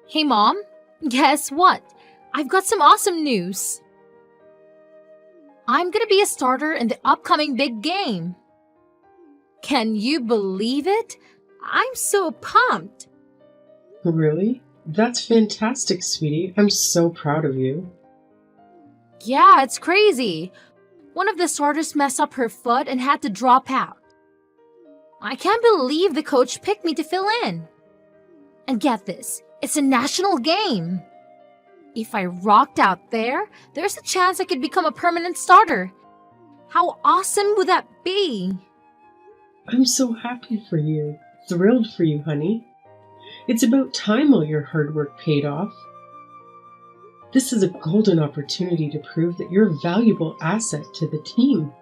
Hey mom, guess what? I've got some awesome news. I'm gonna be a starter in the upcoming big game. Can you believe it? I'm so pumped. Really? That's fantastic, sweetie. I'm so proud of you. Yeah, it's crazy. One of the starters messed up her foot and had to drop out. I can't believe the coach picked me to fill in. And get this, it's a national game. If I rocked out there, there's a chance I could become a permanent starter. How awesome would that be? I'm so happy for you. Thrilled for you, honey. It's about time all your hard work paid off. This is a golden opportunity to prove that you're a valuable asset to the team.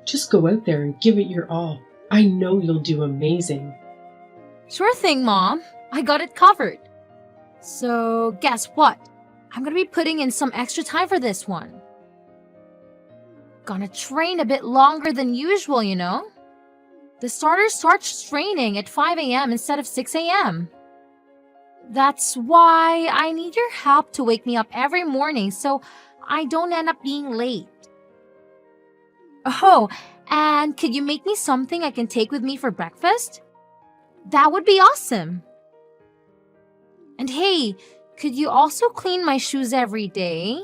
Just go out there and give it your all. I know you'll do amazing. Sure thing, Mom. I got it covered. So, guess what? I'm gonna be putting in some extra time for this one. Gonna train a bit longer than usual, you know? The starter starts training at 5 a.m. instead of 6 a.m. That's why I need your help to wake me up every morning so I don't end up being late. Oh, and could you make me something I can take with me for breakfast? That would be awesome. And hey, could you also clean my shoes every day?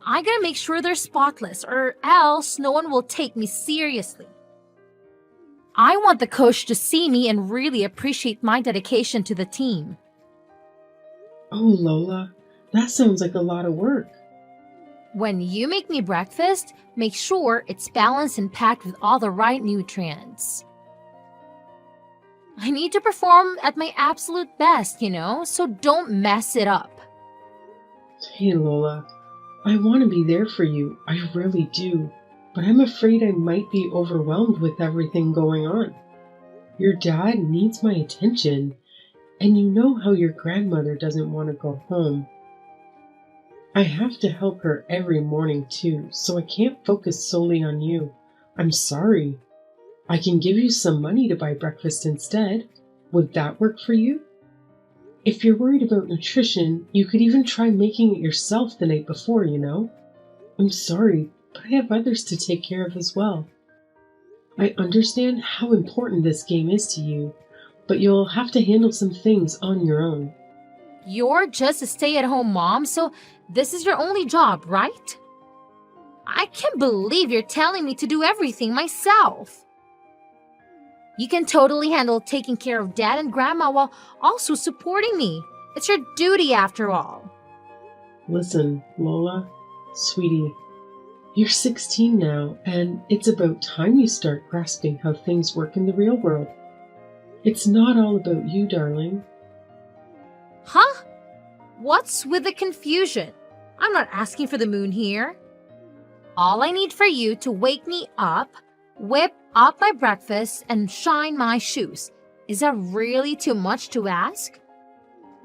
I gotta make sure they're spotless or else no one will take me seriously. I want the coach to see me and really appreciate my dedication to the team. Oh, Lola, that sounds like a lot of work. When you make me breakfast, make sure it's balanced and packed with all the right nutrients. I need to perform at my absolute best, so don't mess it up. Hey, Lola, I want to be there for you. I really do. But I'm afraid I might be overwhelmed with everything going on. Your dad needs my attention, and you know how your grandmother doesn't want to go home. I have to help her every morning too, so I can't focus solely on you. I'm sorry. I can give you some money to buy breakfast instead. Would that work for you? If you're worried about nutrition, you could even try making it yourself the night before, I'm sorry, but I have others to take care of as well. I understand how important this game is to you, but you'll have to handle some things on your own. You're just a stay-at-home mom, so this is your only job, right? I can't believe you're telling me to do everything myself. You can totally handle taking care of Dad and Grandma while also supporting me. It's your duty after all. Listen, Lola, sweetie, you're 16 now, and it's about time you start grasping how things work in the real world. It's not all about you, darling. Huh? What's with the confusion? I'm not asking for the moon here. All I need for you to wake me up, whip up my breakfast, and shine my shoes. Is that really too much to ask?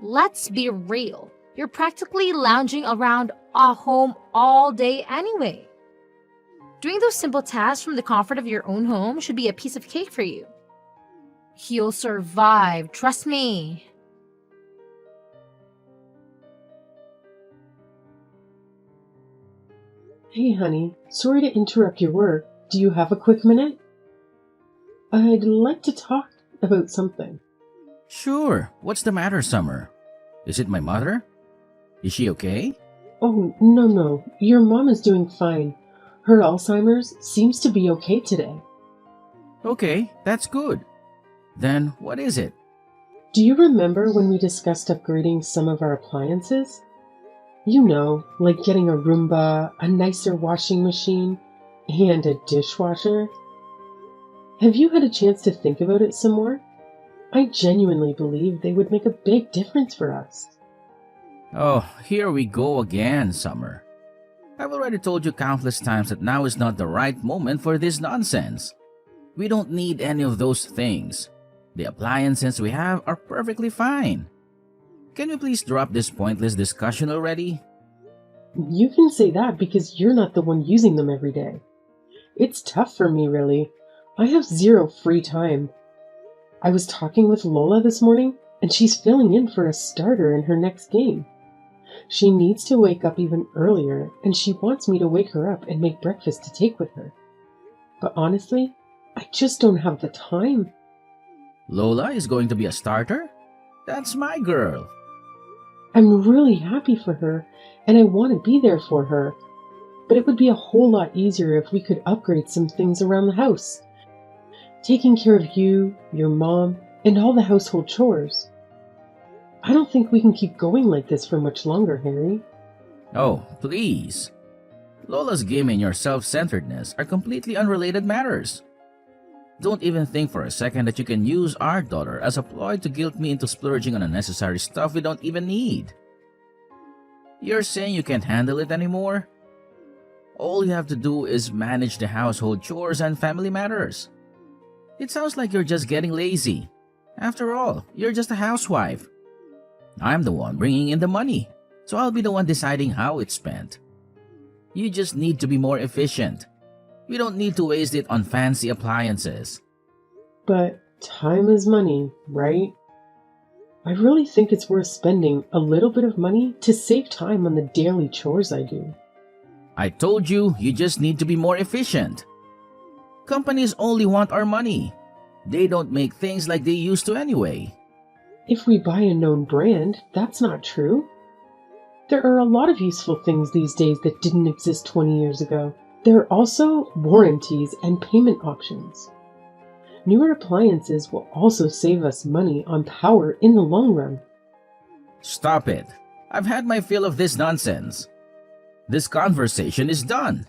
Let's be real. You're practically lounging around our home all day anyway. Doing those simple tasks from the comfort of your own home should be a piece of cake for you. You'll survive, trust me. Hey, honey, sorry to interrupt your work. Do you have a quick minute? I'd like to talk about something. Sure. What's the matter, Summer? Is it my mother? Is she okay? Oh, no. Your mom is doing fine. Her Alzheimer's seems to be okay today. Okay, that's good. Then what is it? Do you remember when we discussed upgrading some of our appliances? You know, like getting a Roomba, a nicer washing machine, and a dishwasher. Have you had a chance to think about it some more? I genuinely believe they would make a big difference for us. Oh, here we go again, Summer. I've already told you countless times that now is not the right moment for this nonsense. We don't need any of those things. The appliances we have are perfectly fine. Can you please drop this pointless discussion already? You can say that because you're not the one using them every day. It's tough for me, really. I have zero free time. I was talking with Lola this morning, and she's filling in for a starter in her next game. She needs to wake up even earlier, and she wants me to wake her up and make breakfast to take with her. But honestly, I just don't have the time. Lola is going to be a starter? That's my girl. I'm really happy for her, and I want to be there for her. But it would be a whole lot easier if we could upgrade some things around the house. Taking care of you, your mom, and all the household chores. I don't think we can keep going like this for much longer, Harry. Oh, please. Lola's game and your self-centeredness are completely unrelated matters. Don't even think for a second that you can use our daughter as a ploy to guilt me into splurging on unnecessary stuff we don't even need. You're saying you can't handle it anymore? All you have to do is manage the household chores and family matters. It sounds like you're just getting lazy. After all, you're just a housewife. I'm the one bringing in the money, so I'll be the one deciding how it's spent. You just need to be more efficient. We don't need to waste it on fancy appliances. But time is money, right? I really think it's worth spending a little bit of money to save time on the daily chores I do. I told you, you just need to be more efficient. Companies only want our money. They don't make things like they used to anyway. If we buy a known brand, that's not true. There are a lot of useful things these days that didn't exist 20 years ago. There are also warranties and payment options. Newer appliances will also save us money on power in the long run. Stop it. I've had my fill of this nonsense. This conversation is done.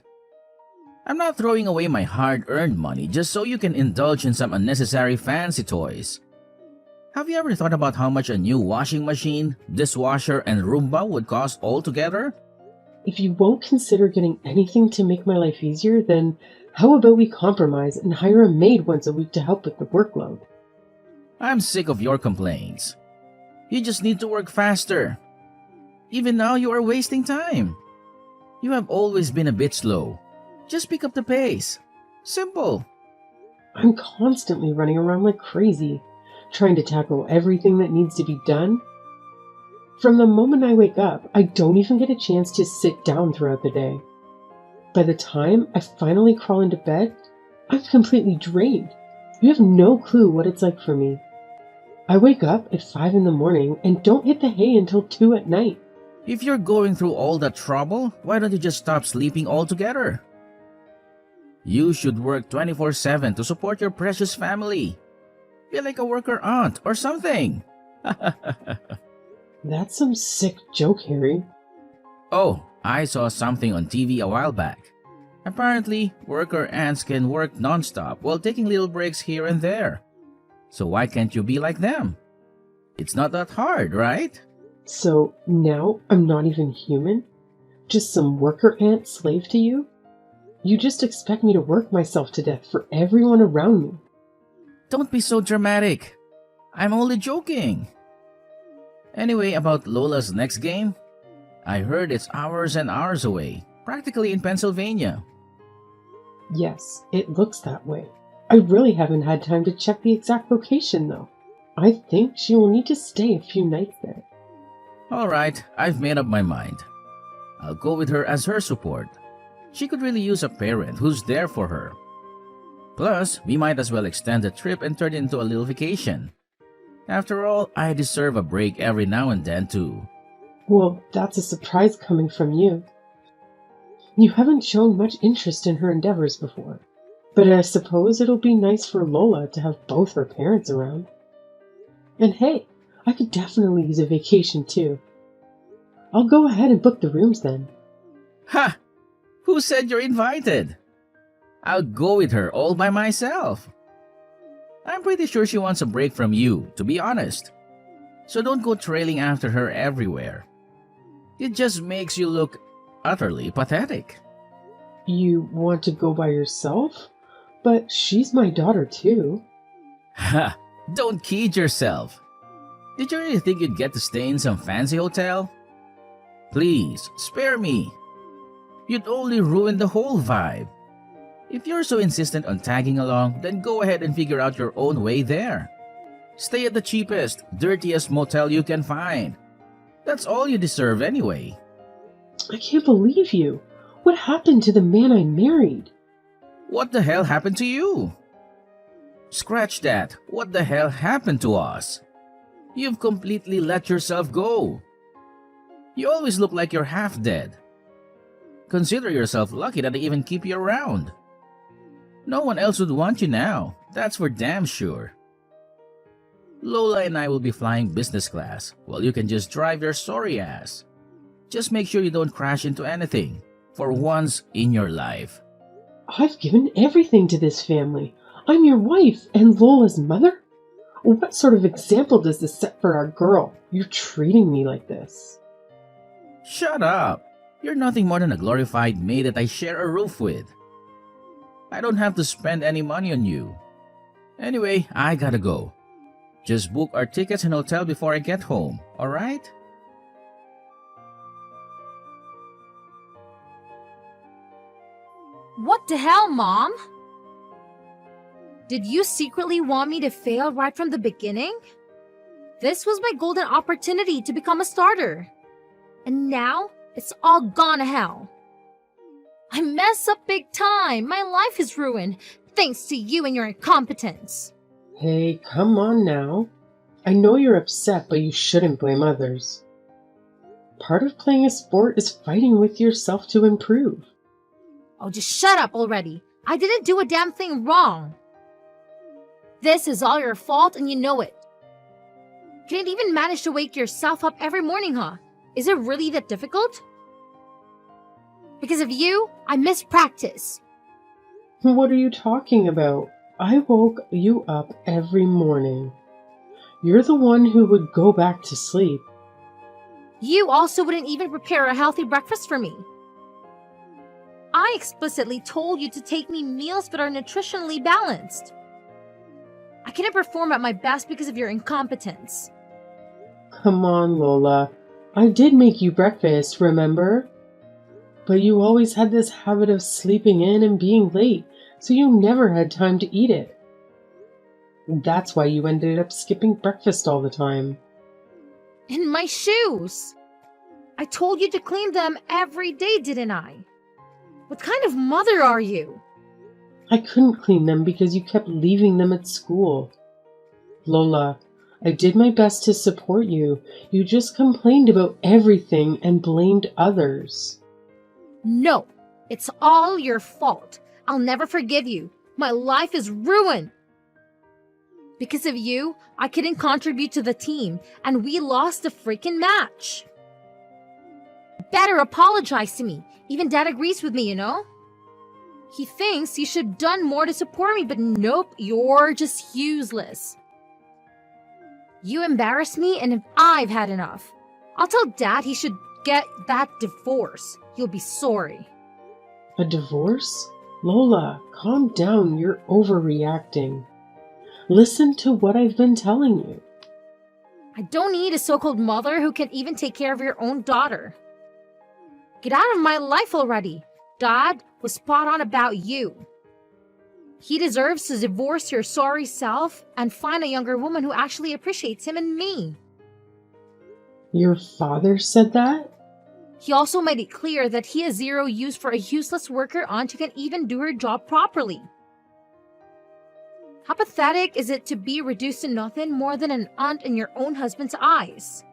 I'm not throwing away my hard-earned money just so you can indulge in some unnecessary fancy toys. Have you ever thought about how much a new washing machine, dishwasher, and Roomba would cost altogether? If you won't consider getting anything to make my life easier, then how about we compromise and hire a maid once a week to help with the workload? I'm sick of your complaints. You just need to work faster. Even now, you are wasting time. You have always been a bit slow. Just pick up the pace. Simple. I'm constantly running around like crazy, trying to tackle everything that needs to be done. From the moment I wake up, I don't even get a chance to sit down throughout the day. By the time I finally crawl into bed, I'm completely drained. You have no clue what it's like for me. I wake up at 5 in the morning and don't hit the hay until 2 at night. If you're going through all that trouble, why don't you just stop sleeping altogether? You should work 24/7 to support your precious family. Feel like a worker aunt or something. That's some sick joke, Harry. Oh, I saw something on TV a while back. Apparently, worker ants can work non-stop while taking little breaks here and there. So why can't you be like them? It's not that hard, right? So now I'm not even human? Just some worker ant slave to you? You just expect me to work myself to death for everyone around me. Don't be so dramatic. I'm only joking. Anyway, about Lola's next game, I heard it's hours and hours away, practically in Pennsylvania. Yes, it looks that way. I really haven't had time to check the exact location, though. I think she will need to stay a few nights there. All right, I've made up my mind. I'll go with her as her support. She could really use a parent who's there for her. Plus, we might as well extend the trip and turn it into a little vacation. After all, I deserve a break every now and then, too. Well, that's a surprise coming from you. You haven't shown much interest in her endeavors before, but I suppose it'll be nice for Lola to have both her parents around. And hey, I could definitely use a vacation too. I'll go ahead and book the rooms then. Ha! Who said you're invited? I'll go with her all by myself. I'm pretty sure she wants a break from you, to be honest. So don't go trailing after her everywhere. It just makes you look utterly pathetic. You want to go by yourself? But she's my daughter too. Ha! Don't kid yourself. Did you really think you'd get to stay in some fancy hotel? Please, spare me. You'd only ruin the whole vibe. If you're so insistent on tagging along, then go ahead and figure out your own way there. Stay at the cheapest, dirtiest motel you can find. That's all you deserve anyway. I can't believe you. What happened to the man I married? What the hell happened to you? Scratch that. What the hell happened to us? You've completely let yourself go. You always look like you're half dead. Consider yourself lucky that they even keep you around. No one else would want you now, that's for damn sure. Lola and I will be flying business class, while you can just drive your sorry ass. Just make sure you don't crash into anything, for once in your life. I've given everything to this family. I'm your wife and Lola's mother? What sort of example does this set for our girl? You're treating me like this. Shut up! You're nothing more than a glorified maid that I share a roof with. I don't have to spend any money on you. Anyway, I gotta go. Just book our tickets and hotel before I get home, alright? What the hell, Mom? Did you secretly want me to fail right from the beginning? This was my golden opportunity to become a starter. And now, it's all gone to hell. I mess up big time. My life is ruined, thanks to you and your incompetence. Hey, come on now. I know you're upset, but you shouldn't blame others. Part of playing a sport is fighting with yourself to improve. Oh, just shut up already. I didn't do a damn thing wrong. This is all your fault and you know it. You can't even manage to wake yourself up every morning, huh? Is it really that difficult? Because of you, I miss practice. What are you talking about? I woke you up every morning. You're the one who would go back to sleep. You also wouldn't even prepare a healthy breakfast for me. I explicitly told you to take me meals that are nutritionally balanced. I couldn't perform at my best because of your incompetence. Come on, Lola. I did make you breakfast, remember? But you always had this habit of sleeping in and being late, so you never had time to eat it. That's why you ended up skipping breakfast all the time. And my shoes! I told you to clean them every day, didn't I? What kind of mother are you? I couldn't clean them because you kept leaving them at school. Lola, I did my best to support you. You just complained about everything and blamed others. No, it's all your fault. I'll never forgive you. My life is ruined. Because of you, I couldn't contribute to the team, and we lost the freaking match. Better apologize to me. Even Dad agrees with me, you know? He thinks you should have done more to support me, but nope, you're just useless. You embarrassed me, and I've had enough. I'll tell Dad he should get that divorce. He'll be sorry. A divorce? Lola, calm down. You're overreacting. Listen to what I've been telling you. I don't need a so-called mother who can't even take care of your own daughter. Get out of my life already. Dad was spot on about you. He deserves to divorce your sorry self and find a younger woman who actually appreciates him and me. Your father said that? He also made it clear that he has zero use for a useless worker aunt who can't even do her job properly. How pathetic is it to be reduced to nothing more than an aunt in your own husband's eyes?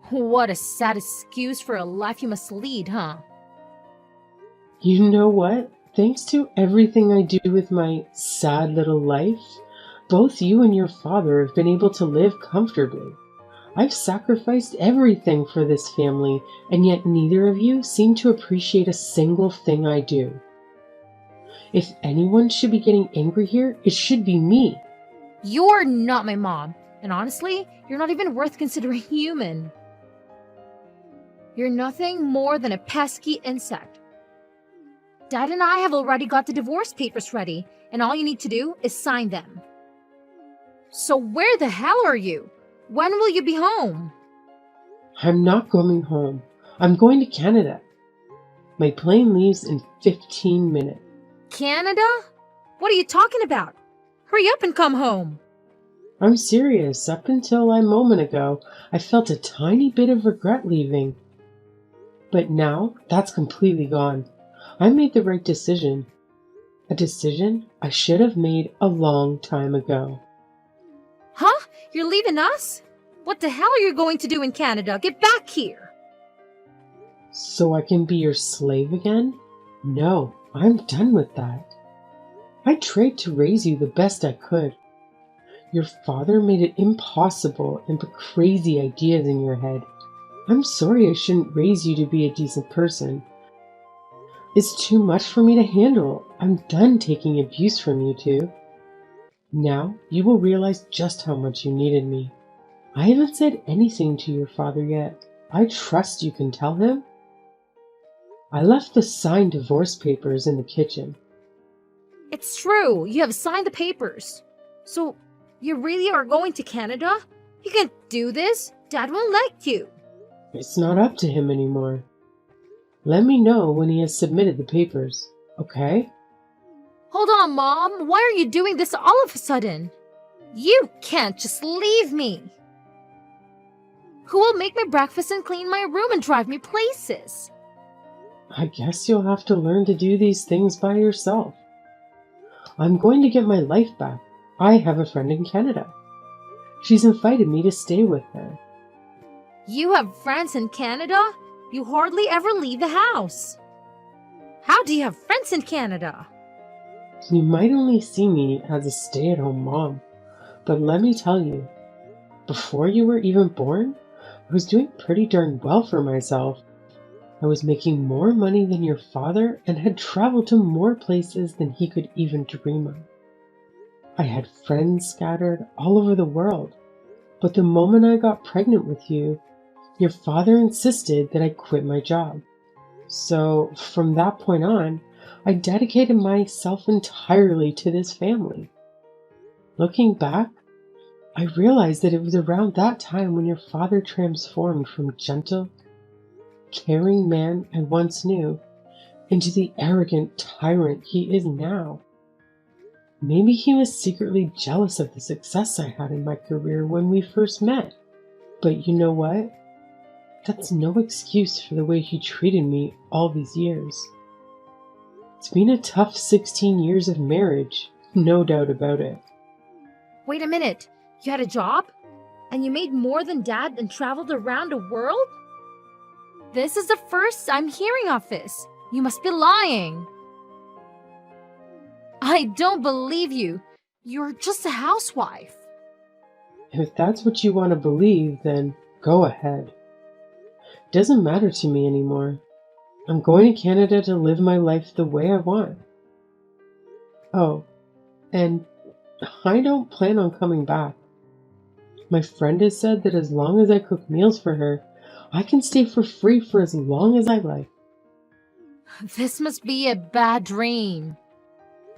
What a sad excuse for a life you must lead, huh? You know what? Thanks to everything I do with my sad little life, both you and your father have been able to live comfortably. I've sacrificed everything for this family, and yet neither of you seem to appreciate a single thing I do. If anyone should be getting angry here, it should be me. You're not my mom, and honestly, you're not even worth considering human. You're nothing more than a pesky insect. Dad and I have already got the divorce papers ready, and all you need to do is sign them. So where the hell are you? When will you be home? I'm not going home. I'm going to Canada. My plane leaves in 15 minutes. Canada? What are you talking about? Hurry up and come home. I'm serious. Up until a moment ago, I felt a tiny bit of regret leaving. But now, that's completely gone. I made the right decision. A decision I should have made a long time ago. Huh? You're leaving us? What the hell are you going to do in Canada? Get back here! So I can be your slave again? No, I'm done with that. I tried to raise you the best I could. Your father made it impossible and put crazy ideas in your head. I'm sorry I shouldn't raise you to be a decent person. It's too much for me to handle. I'm done taking abuse from you two. Now you will realize just how much you needed me. I haven't said anything to your father yet. I trust you can tell him. I left the signed divorce papers in the kitchen. It's true. You have signed the papers. So, you really are going to Canada? You can't do this. Dad won't let you. It's not up to him anymore. Let me know when he has submitted the papers, okay? Hold on, Mom. Why are you doing this all of a sudden? You can't just leave me. Who will make my breakfast and clean my room and drive me places? I guess you'll have to learn to do these things by yourself. I'm going to get my life back. I have a friend in Canada. She's invited me to stay with her. You have friends in Canada? You hardly ever leave the house. How do you have friends in Canada? You might only see me as a stay-at-home mom, but let me tell you, before you were even born, I was doing pretty darn well for myself. I was making more money than your father and had traveled to more places than he could even dream of. I had friends scattered all over the world, but the moment I got pregnant with you, your father insisted that I quit my job. So from that point on, I dedicated myself entirely to this family. Looking back, I realized that it was around that time when your father transformed from gentle, caring man I once knew into the arrogant tyrant he is now. Maybe he was secretly jealous of the success I had in my career when we first met. But you know what? That's no excuse for the way he treated me all these years. It's been a tough 16 years of marriage, no doubt about it. Wait a minute. You had a job? And you made more than Dad and traveled around the world? This is the first I'm hearing of this. You must be lying. I don't believe you. You're just a housewife. If that's what you want to believe, then go ahead. Doesn't matter to me anymore. I'm going to Canada to live my life the way I want. Oh, and I don't plan on coming back. My friend has said that as long as I cook meals for her, I can stay for free for as long as I like. This must be a bad dream.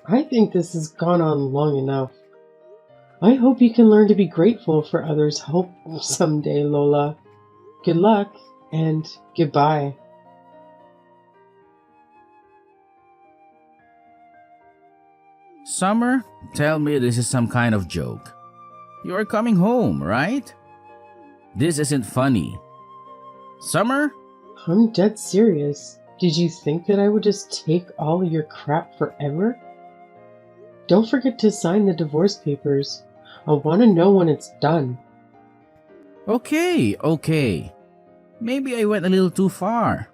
I think this has gone on long enough. I hope you can learn to be grateful for others' help someday, Lola. Good luck, and goodbye. Summer, tell me this is some kind of joke. You are coming home, right? This isn't funny. Summer? I'm dead serious. Did you think that I would just take all of your crap forever? Don't forget to sign the divorce papers. I want to know when it's done. Okay. Maybe I went a little too far.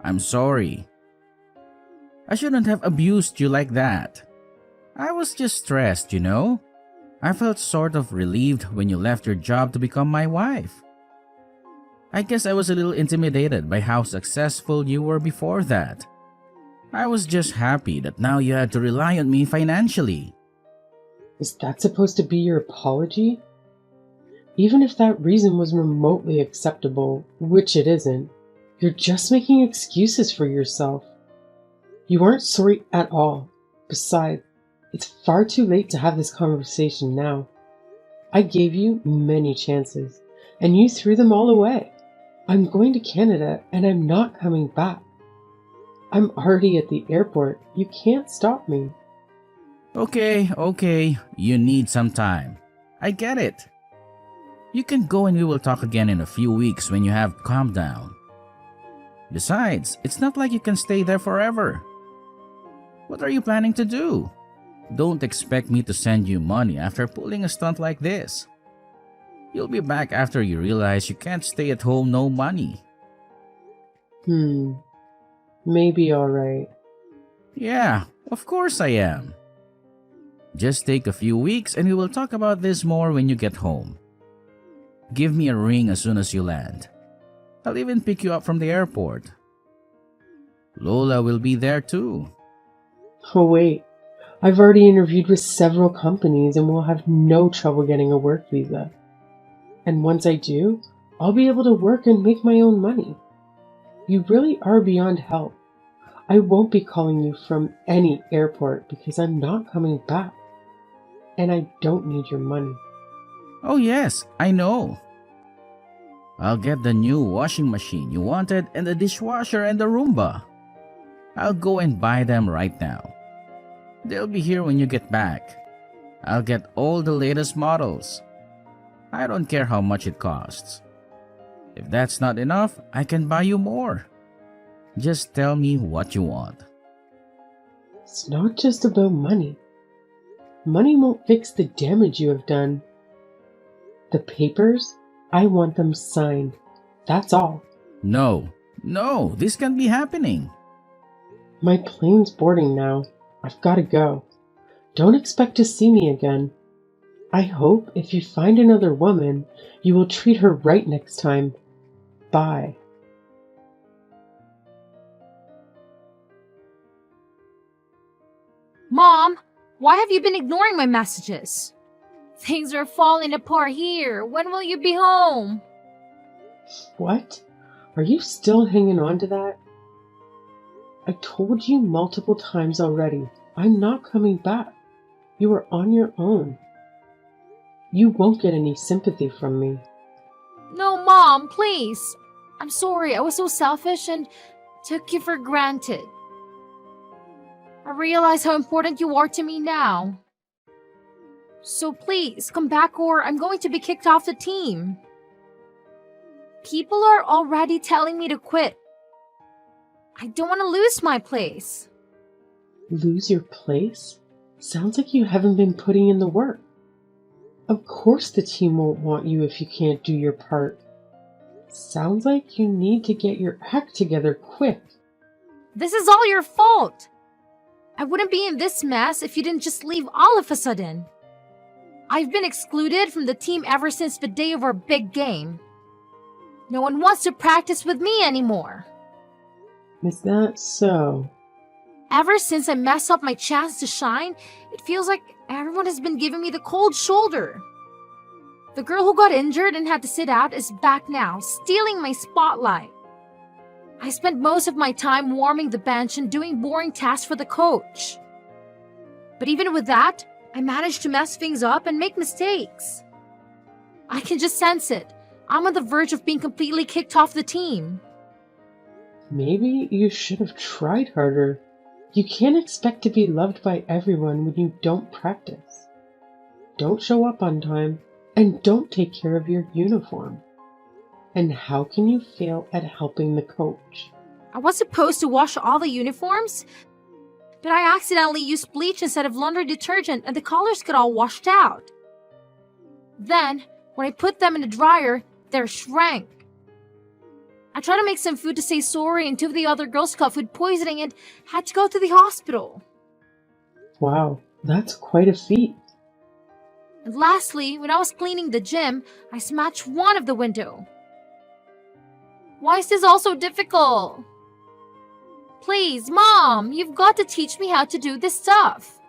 I'm sorry. I shouldn't have abused you like that. I was just stressed, you know? I felt sort of relieved when you left your job to become my wife. I guess I was a little intimidated by how successful you were before that. I was just happy that now you had to rely on me financially. Is that supposed to be your apology? Even if that reason was remotely acceptable, which it isn't, you're just making excuses for yourself. You aren't sorry at all. Besides, it's far too late to have this conversation now. I gave you many chances, and you threw them all away. I'm going to Canada, and I'm not coming back. I'm already at the airport. You can't stop me. Okay. You need some time. I get it. You can go and we will talk again in a few weeks when you have calmed down. Besides, it's not like you can stay there forever. What are you planning to do? Don't expect me to send you money after pulling a stunt like this. You'll be back after you realize you can't stay at home no money. Maybe alright. Yeah, of course I am. Just take a few weeks and we will talk about this more when you get home. Give me a ring as soon as you land. I'll even pick you up from the airport. Lola will be there too. Oh wait, I've already interviewed with several companies and will have no trouble getting a work visa. And once I do, I'll be able to work and make my own money. You really are beyond help. I won't be calling you from any airport because I'm not coming back. And I don't need your money. Oh yes, I know. I'll get the new washing machine you wanted and the dishwasher and the Roomba. I'll go and buy them right now. They'll be here when you get back. I'll get all the latest models. I don't care how much it costs. If that's not enough, I can buy you more. Just tell me what you want. It's not just about money. Money won't fix the damage you have done. The papers, I want them signed. That's all. No, this can't be happening. My plane's boarding now. I've got to go. Don't expect to see me again. I hope if you find another woman, you will treat her right next time. Bye. Mom, why have you been ignoring my messages? Things are falling apart here. When will you be home? What? Are you still hanging on to that? I told you multiple times already. I'm not coming back. You are on your own. You won't get any sympathy from me. No, Mom, please. I'm sorry. I was so selfish and took you for granted. I realize how important you are to me now. So please, come back or I'm going to be kicked off the team. People are already telling me to quit. I don't want to lose my place. Lose your place? Sounds like you haven't been putting in the work. Of course the team won't want you if you can't do your part. Sounds like you need to get your act together quick. This is all your fault. I wouldn't be in this mess if you didn't just leave all of a sudden. I've been excluded from the team ever since the day of our big game. No one wants to practice with me anymore. Is that so? Ever since I messed up my chance to shine, it feels like everyone has been giving me the cold shoulder. The girl who got injured and had to sit out is back now, stealing my spotlight. I spent most of my time warming the bench and doing boring tasks for the coach. But even with that, I managed to mess things up and make mistakes. I can just sense it. I'm on the verge of being completely kicked off the team. Maybe you should have tried harder. You can't expect to be loved by everyone when you don't practice. Don't show up on time, and don't take care of your uniform. And how can you fail at helping the coach? I was supposed to wash all the uniforms, but I accidentally used bleach instead of laundry detergent and the colors got all washed out. Then, when I put them in the dryer, they shrank. I tried to make some food to say sorry and two of the other girls got food poisoning and had to go to the hospital. Wow, that's quite a feat. And lastly, when I was cleaning the gym, I smashed one of the window. Why is this all so difficult? Please, Mom, you've got to teach me how to do this stuff.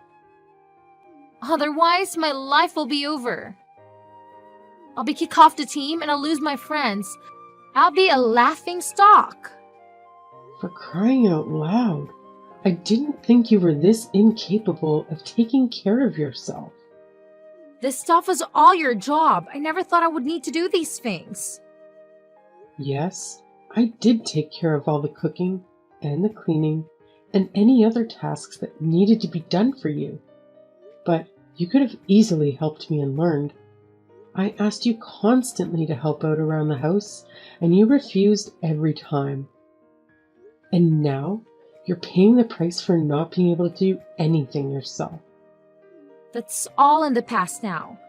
Otherwise, my life will be over. I'll be kicked off the team and I'll lose my friends. I'll be a laughing stock. For crying out loud, I didn't think you were this incapable of taking care of yourself. This stuff was all your job. I never thought I would need to do these things. Yes, I did take care of all the cooking and the cleaning and any other tasks that needed to be done for you. But you could have easily helped me and learned. I asked you constantly to help out around the house, and you refused every time. And now, you're paying the price for not being able to do anything yourself. That's all in the past now.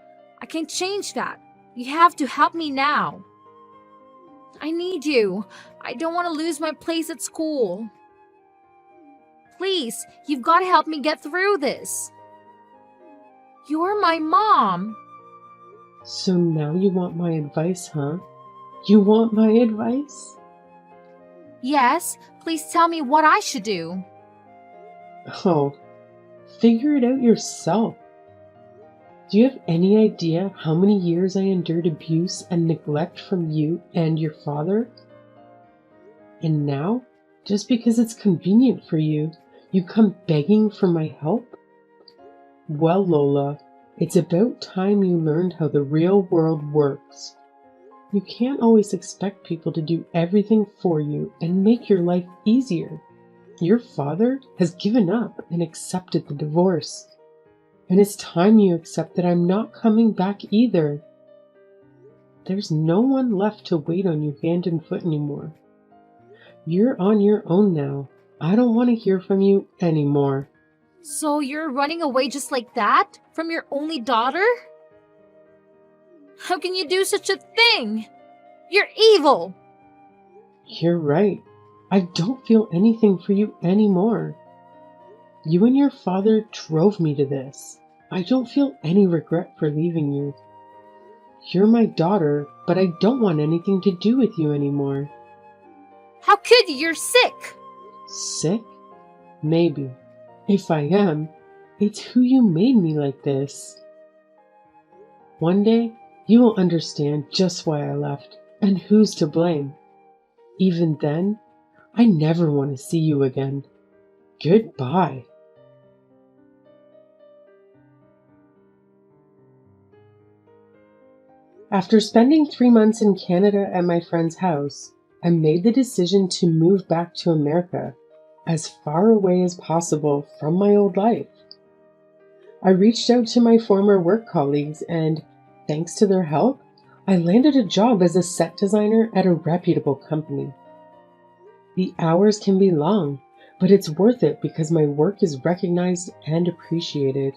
I can't change that. You have to help me now. I need you. I don't want to lose my place at school. Please, you've got to help me get through this. You're my mom. So now you want my advice, huh? You want my advice? Yes, please tell me what I should do. Oh, figure it out yourself. Do you have any idea how many years I endured abuse and neglect from you and your father? And now, just because it's convenient for you, you come begging for my help? Well, Lola, it's about time you learned how the real world works. You can't always expect people to do everything for you and make your life easier. Your father has given up and accepted the divorce. And it's time you accept that I'm not coming back either. There's no one left to wait on you hand and foot anymore. You're on your own now. I don't want to hear from you anymore. So you're running away just like that? From your only daughter? How can you do such a thing? You're evil! You're right. I don't feel anything for you anymore. You and your father drove me to this. I don't feel any regret for leaving you. You're my daughter, but I don't want anything to do with you anymore. How could you? You're sick! Sick? Maybe. If I am, it's who you made me like this. One day, you will understand just why I left and who's to blame. Even then, I never want to see you again. Goodbye. After spending 3 months in Canada at my friend's house, I made the decision to move back to America, as far away as possible from my old life. I reached out to my former work colleagues and, thanks to their help, I landed a job as a set designer at a reputable company. The hours can be long, but it's worth it because my work is recognized and appreciated.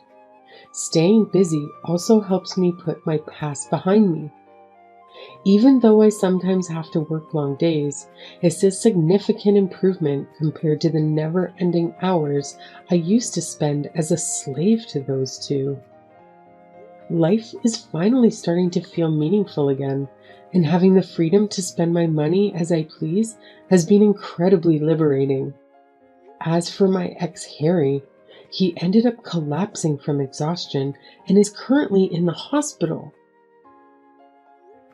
Staying busy also helps me put my past behind me. Even though I sometimes have to work long days, it's a significant improvement compared to the never-ending hours I used to spend as a slave to those two. Life is finally starting to feel meaningful again, and having the freedom to spend my money as I please has been incredibly liberating. As for my ex Harry, he ended up collapsing from exhaustion and is currently in the hospital.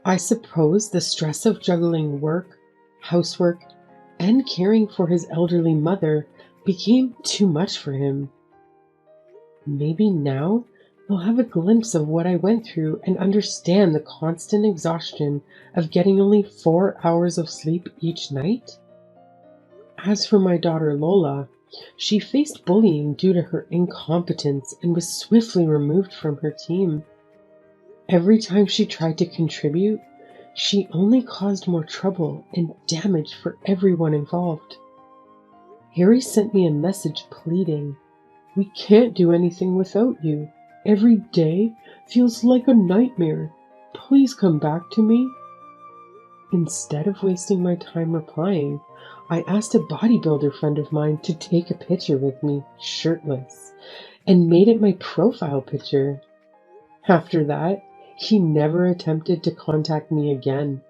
I suppose the stress of juggling work, housework, and caring for his elderly mother became too much for him. Maybe now he'll have a glimpse of what I went through and understand the constant exhaustion of getting only 4 hours of sleep each night. As for my daughter Lola, she faced bullying due to her incompetence and was swiftly removed from her team. Every time she tried to contribute, she only caused more trouble and damage for everyone involved. Harry sent me a message pleading, "We can't do anything without you. Every day feels like a nightmare. Please come back to me." Instead of wasting my time replying, I asked a bodybuilder friend of mine to take a picture with me, shirtless, and made it my profile picture. After that, he never attempted to contact me again.